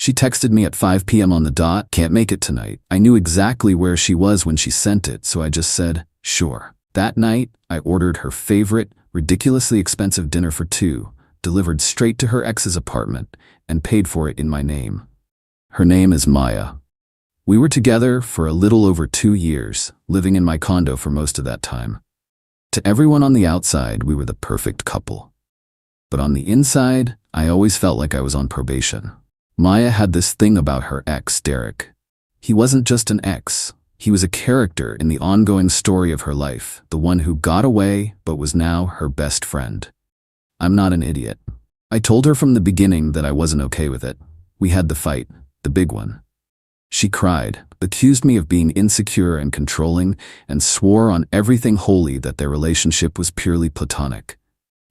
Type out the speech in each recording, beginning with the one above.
She texted me at 5 p.m. on the dot, "Can't make it tonight." I knew exactly where she was when she sent it, so I just said, "Sure." That night, I ordered her favorite, ridiculously expensive dinner for two, delivered straight to her ex's apartment, and paid for it in my name. Her name is Maya. We were together for a little over 2 years, living in my condo for most of that time. To everyone on the outside, we were the perfect couple. But on the inside, I always felt like I was on probation. Maya had this thing about her ex, Derek. He wasn't just an ex. He was a character in the ongoing story of her life, the one who got away but was now her best friend. I'm not an idiot. I told her from the beginning that I wasn't okay with it. We had the fight, the big one. She cried, accused me of being insecure and controlling, and swore on everything holy that their relationship was purely platonic.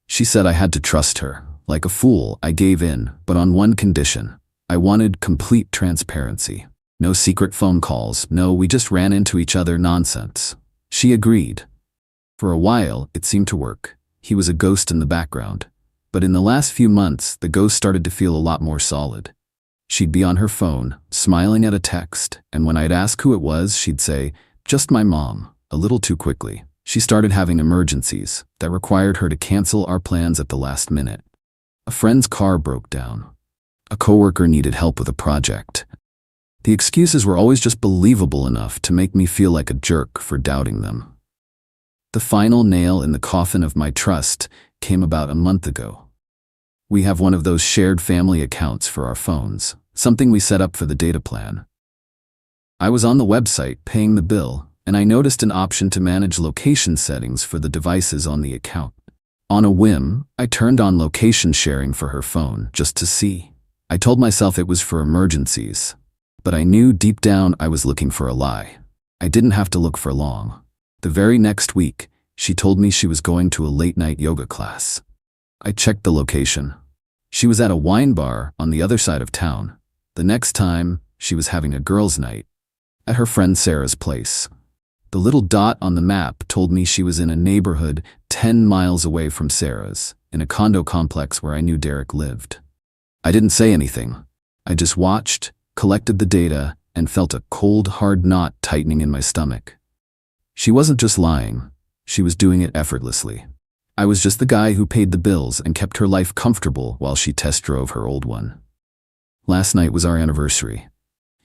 She said I had to trust her. Like a fool, I gave in, but on one condition. I wanted complete transparency. No secret phone calls, no "we just ran into each other" nonsense. She agreed. For a while, it seemed to work. He was a ghost in the background. But in the last few months, the ghost started to feel a lot more solid. She'd be on her phone, smiling at a text, and when I'd ask who it was, she'd say, "Just my mom," a little too quickly. She started having emergencies that required her to cancel our plans at the last minute. A friend's car broke down. A coworker needed help with a project. The excuses were always just believable enough to make me feel like a jerk for doubting them. The final nail in the coffin of my trust came about a month ago. We have one of those shared family accounts for our phones, something we set up for the data plan. I was on the website paying the bill, and I noticed an option to manage location settings for the devices on the account. On a whim, I turned on location sharing for her phone just to see. I told myself it was for emergencies, but I knew deep down I was looking for a lie. I didn't have to look for long. The very next week, she told me she was going to a late-night yoga class. I checked the location. She was at a wine bar on the other side of town. The next time, she was having a girls' night at her friend Sarah's place. The little dot on the map told me she was in a neighborhood 10 miles away from Sarah's, in a condo complex where I knew Derek lived. I didn't say anything. I just watched, collected the data, and felt a cold, hard knot tightening in my stomach. She wasn't just lying. She was doing it effortlessly. I was just the guy who paid the bills and kept her life comfortable while she test drove her old one. Last night was our anniversary.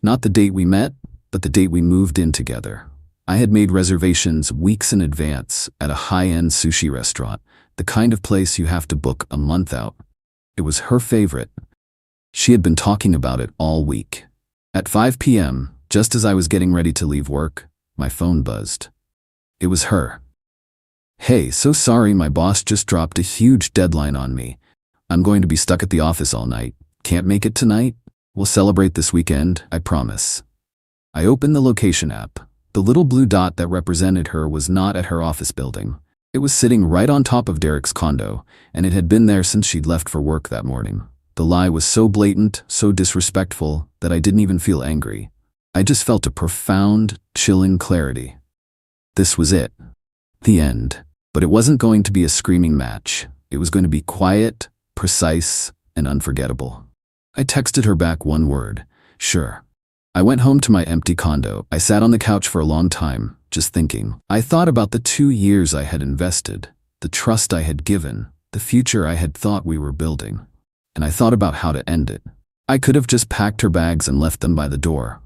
Not the date we met, but the date we moved in together. I had made reservations weeks in advance at a high-end sushi restaurant, the kind of place you have to book a month out. It was her favorite. She had been talking about it all week. At 5 p.m., just as I was getting ready to leave work, my phone buzzed. It was her. "Hey, so sorry, my boss just dropped a huge deadline on me. I'm going to be stuck at the office all night. Can't make it tonight? We'll celebrate this weekend, I promise." I opened the location app. The little blue dot that represented her was not at her office building. It was sitting right on top of Derek's condo, and it had been there since she'd left for work that morning. The lie was so blatant, so disrespectful, that I didn't even feel angry. I just felt a profound, chilling clarity. This was it. The end. But it wasn't going to be a screaming match. It was going to be quiet, precise, and unforgettable. I texted her back one word: "Sure." I went home to my empty condo. I sat on the couch for a long time, just thinking. I thought about the 2 years I had invested, the trust I had given, the future I had thought we were building. And I thought about how to end it. I could have just packed her bags and left them by the door.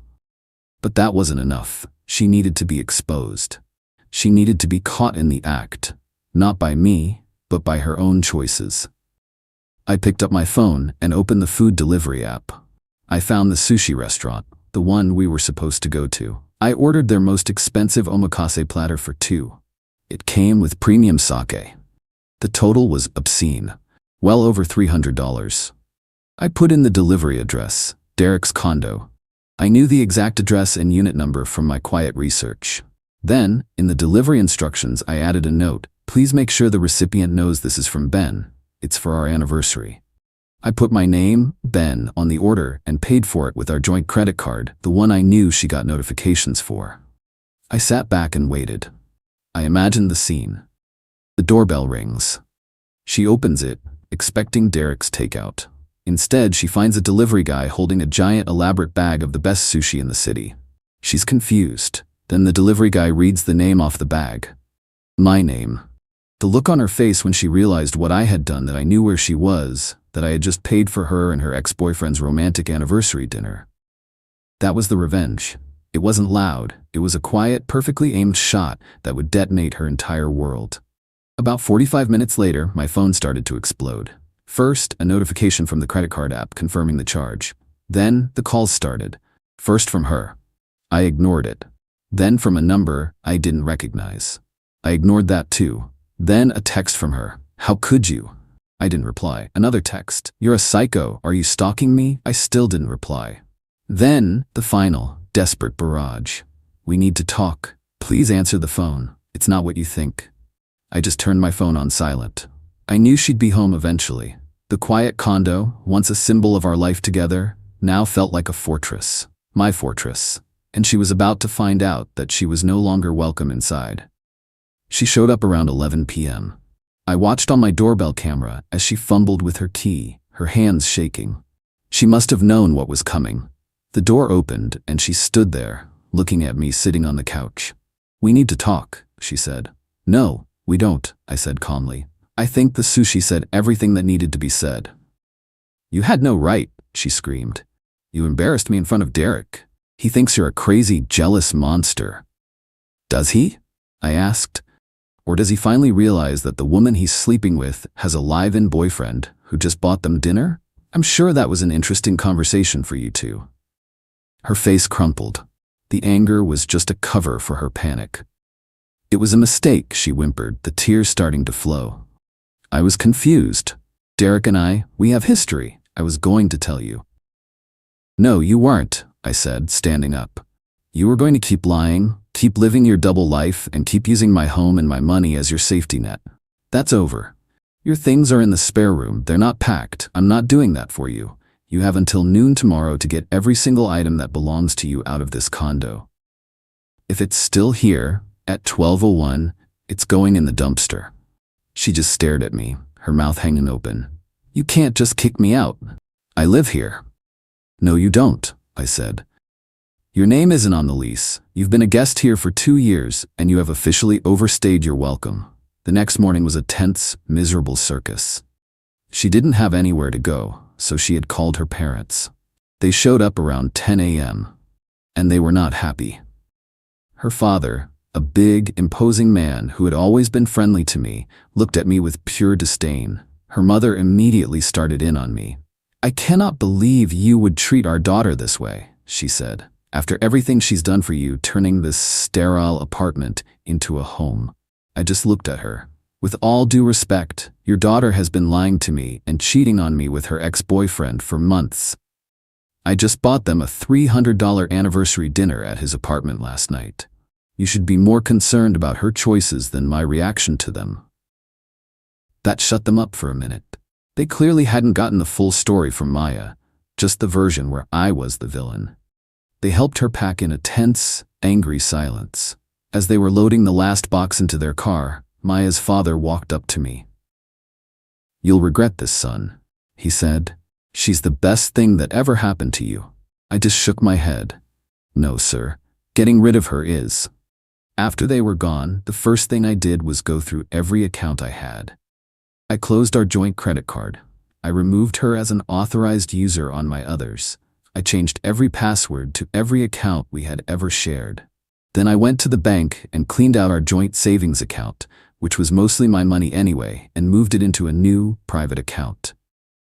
But that wasn't enough. She needed to be exposed. She needed to be caught in the act, not by me, but by her own choices. I picked up my phone and opened the food delivery app. I found the sushi restaurant, the one we were supposed to go to. I ordered their most expensive omakase platter for two. It came with premium sake. The total was obscene, well over $300. I put in the delivery address, Derek's condo. I knew the exact address and unit number from my quiet research. Then, in the delivery instructions, I added a note: "Please make sure the recipient knows this is from Ben. It's for our anniversary." I put my name, Ben, on the order and paid for it with our joint credit card, the one I knew she got notifications for. I sat back and waited. I imagined the scene. The doorbell rings. She opens it, expecting Derek's takeout. Instead, she finds a delivery guy holding a giant elaborate bag of the best sushi in the city. She's confused. Then the delivery guy reads the name off the bag. My name. The look on her face when she realized what I had done, that I knew where she was, that I had just paid for her and her ex-boyfriend's romantic anniversary dinner. That was the revenge. It wasn't loud. It was a quiet, perfectly aimed shot that would detonate her entire world. About 45 minutes later, my phone started to explode. First, a notification from the credit card app confirming the charge. Then, the calls started. First from her. I ignored it. Then from a number I didn't recognize. I ignored that too. Then a text from her. How could you? I didn't reply. Another text. You're a psycho. Are you stalking me? I still didn't reply. Then, the final, desperate barrage. We need to talk. Please answer the phone. It's not what you think. I just turned my phone on silent. I knew she'd be home eventually. The quiet condo, once a symbol of our life together, now felt like a fortress. My fortress. And she was about to find out that she was no longer welcome inside. She showed up around 11 p.m. I watched on my doorbell camera as she fumbled with her key, her hands shaking. She must have known what was coming. The door opened and she stood there, looking at me sitting on the couch. We need to talk, she said. No, we don't, I said calmly. I think the sushi said everything that needed to be said. You had no right, she screamed. You embarrassed me in front of Derek. He thinks you're a crazy, jealous monster. Does he? I asked. Or does he finally realize that the woman he's sleeping with has a live-in boyfriend who just bought them dinner? I'm sure that was an interesting conversation for you two. Her face crumpled. The anger was just a cover for her panic. It was a mistake, she whimpered, the tears starting to flow. I was confused. Derek and I, we have history. I was going to tell you. No, you weren't, I said, standing up. You were going to keep lying, keep living your double life, and keep using my home and my money as your safety net. That's over. Your things are in the spare room. They're not packed. I'm not doing that for you. You have until noon tomorrow to get every single item that belongs to you out of this condo. If it's still here, at 12:01, it's going in the dumpster. She just stared at me, her mouth hanging open. You can't just kick me out. I live here. No, you don't, I said. Your name isn't on the lease. You've been a guest here for 2 years, and you have officially overstayed your welcome. The next morning was a tense, miserable circus. She didn't have anywhere to go, so she had called her parents. They showed up around 10 a.m., and they were not happy. Her father, a big, imposing man who had always been friendly to me, looked at me with pure disdain. Her mother immediately started in on me. I cannot believe you would treat our daughter this way, she said. After everything she's done for you, turning this sterile apartment into a home. I just looked at her. With all due respect, your daughter has been lying to me and cheating on me with her ex-boyfriend for months. I just bought them a $300 anniversary dinner at his apartment last night. You should be more concerned about her choices than my reaction to them. That shut them up for a minute. They clearly hadn't gotten the full story from Maya, just the version where I was the villain. They helped her pack in a tense, angry silence. As they were loading the last box into their car, Maya's father walked up to me. You'll regret this, son, he said. She's the best thing that ever happened to you. I just shook my head. No, sir. Getting rid of her is. After they were gone, the first thing I did was go through every account I had. I closed our joint credit card. I removed her as an authorized user on my others. I changed every password to every account we had ever shared. Then I went to the bank and cleaned out our joint savings account, which was mostly my money anyway, and moved it into a new, private account.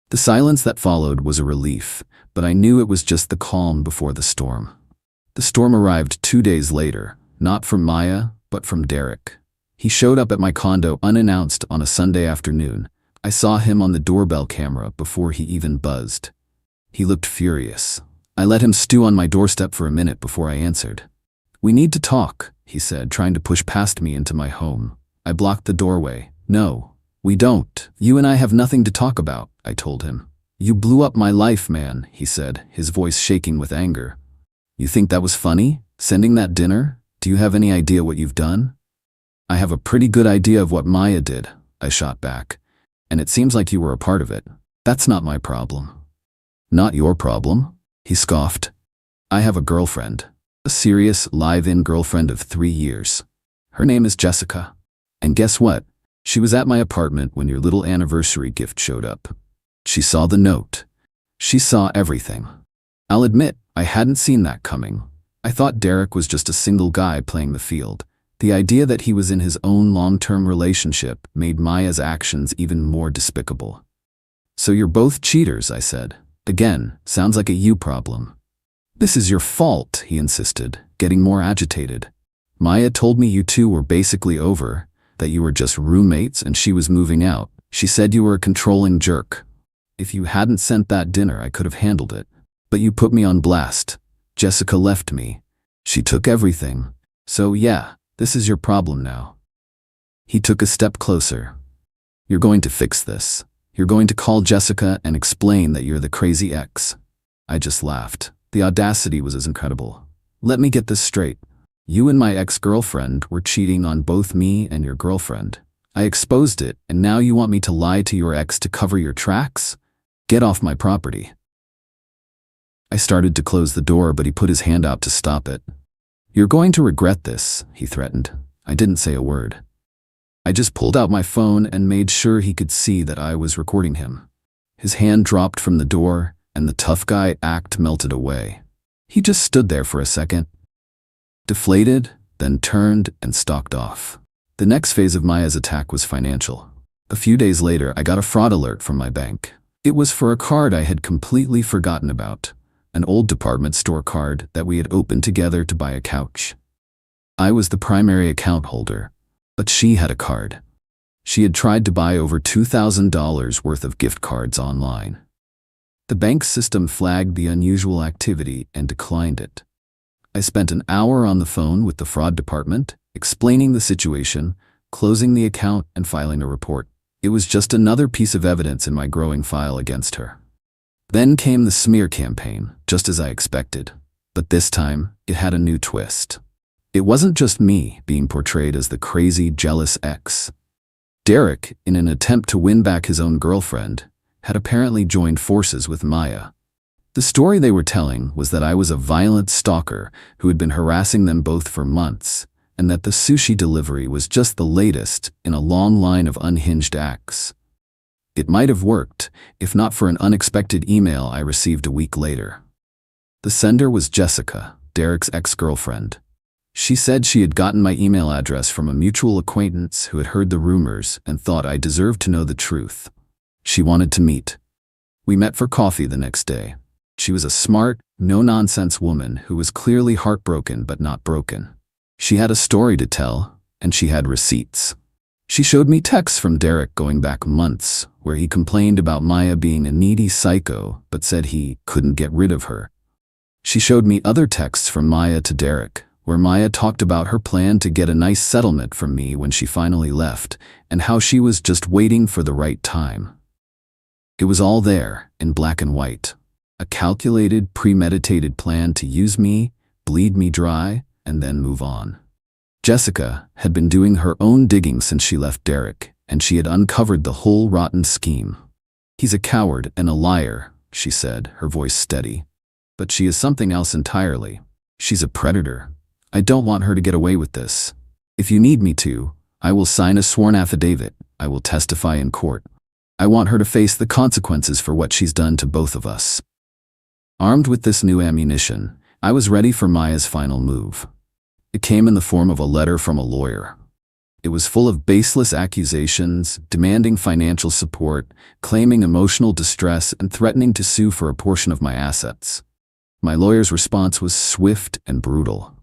The silence that followed was a relief, but I knew it was just the calm before the storm. The storm arrived 2 days later, not from Maya, but from Derek. He showed up at my condo unannounced on a Sunday afternoon. I saw him on the doorbell camera before he even buzzed. He looked furious. I let him stew on my doorstep for a minute before I answered. We need to talk, he said, trying to push past me into my home. I blocked the doorway. No, we don't. You and I have nothing to talk about, I told him. You blew up my life, man, he said, his voice shaking with anger. You think that was funny? Sending that dinner? Do you have any idea what you've done? I have a pretty good idea of what Maya did, I shot back. And it seems like you were a part of it. That's not my problem. Not your problem, he scoffed. I have a girlfriend, a serious, live-in girlfriend of 3 years. Her name is Jessica. And guess what? She was at my apartment when your little anniversary gift showed up. She saw the note. She saw everything. I'll admit, I hadn't seen that coming. I thought Derek was just a single guy playing the field. The idea that he was in his own long-term relationship made Maya's actions even more despicable. So you're both cheaters, I said. Again, sounds like a you problem. This is your fault, he insisted, getting more agitated. Maya told me you two were basically over, that you were just roommates and she was moving out. She said you were a controlling jerk. If you hadn't sent that dinner, I could have handled it. But you put me on blast. Jessica left me. She took everything. So yeah, this is your problem now. He took a step closer. You're going to fix this. You're going to call Jessica and explain that you're the crazy ex. I just laughed. The audacity was as incredible. Let me get this straight. You and my ex-girlfriend were cheating on both me and your girlfriend. I exposed it, and now you want me to lie to your ex to cover your tracks? Get off my property. I started to close the door, but he put his hand out to stop it. You're going to regret this, he threatened. I didn't say a word. I just pulled out my phone and made sure he could see that I was recording him. His hand dropped from the door, and the tough guy act melted away. He just stood there for a second, deflated, then turned and stalked off. The next phase of Maya's attack was financial. A few days later, I got a fraud alert from my bank. It was for a card I had completely forgotten about, an old department store card that we had opened together to buy a couch. I was the primary account holder, but she had a card. She had tried to buy over $2,000 worth of gift cards online. The bank system flagged the unusual activity and declined it. I spent an hour on the phone with the fraud department, explaining the situation, closing the account, and filing a report. It was just another piece of evidence in my growing file against her. Then came the smear campaign, just as I expected. But this time, it had a new twist. It wasn't just me being portrayed as the crazy, jealous ex. Derek, in an attempt to win back his own girlfriend, had apparently joined forces with Maya. The story they were telling was that I was a violent stalker who had been harassing them both for months, and that the sushi delivery was just the latest in a long line of unhinged acts. It might have worked, if not for an unexpected email I received a week later. The sender was Jessica, Derek's ex-girlfriend. She said she had gotten my email address from a mutual acquaintance who had heard the rumors and thought I deserved to know the truth. She wanted to meet. We met for coffee the next day. She was a smart, no-nonsense woman who was clearly heartbroken but not broken. She had a story to tell, and she had receipts. She showed me texts from Derek going back months, where he complained about Maya being a needy psycho but said he couldn't get rid of her. She showed me other texts from Maya to Derek, where Maya talked about her plan to get a nice settlement from me when she finally left, and how she was just waiting for the right time. It was all there, in black and white. A calculated, premeditated plan to use me, bleed me dry, and then move on. Jessica had been doing her own digging since she left Derek, and she had uncovered the whole rotten scheme. He's a coward and a liar, she said, her voice steady. But she is something else entirely. She's a predator. I don't want her to get away with this. If you need me to, I will sign a sworn affidavit. I will testify in court. I want her to face the consequences for what she's done to both of us. Armed with this new ammunition, I was ready for Maya's final move. It came in the form of a letter from a lawyer. It was full of baseless accusations, demanding financial support, claiming emotional distress, and threatening to sue for a portion of my assets. My lawyer's response was swift and brutal.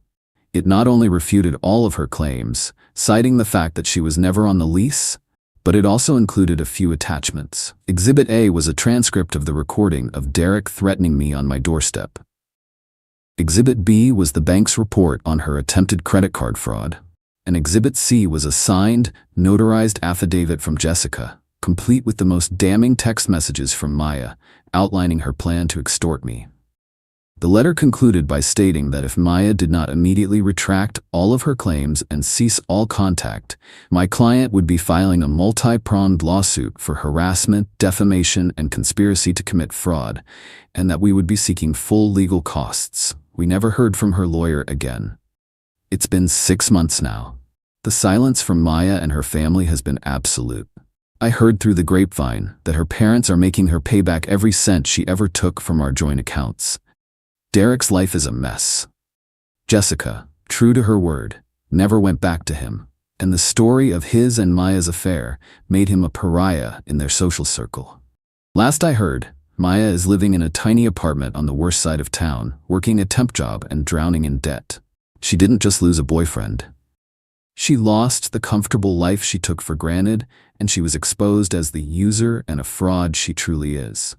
It not only refuted all of her claims, citing the fact that she was never on the lease, but it also included a few attachments. Exhibit A was a transcript of the recording of Derek threatening me on my doorstep. Exhibit B was the bank's report on her attempted credit card fraud. And Exhibit C was a signed, notarized affidavit from Jessica, complete with the most damning text messages from Maya, outlining her plan to extort me. The letter concluded by stating that if Maya did not immediately retract all of her claims and cease all contact, my client would be filing a multi-pronged lawsuit for harassment, defamation, and conspiracy to commit fraud, and that we would be seeking full legal costs. We never heard from her lawyer again. It's been 6 months now. The silence from Maya and her family has been absolute. I heard through the grapevine that her parents are making her pay back every cent she ever took from our joint accounts. Derek's life is a mess. Jessica, true to her word, never went back to him, and the story of his and Maya's affair made him a pariah in their social circle. Last I heard, Maya is living in a tiny apartment on the worst side of town, working a temp job and drowning in debt. She didn't just lose a boyfriend. She lost the comfortable life she took for granted, and she was exposed as the user and a fraud she truly is.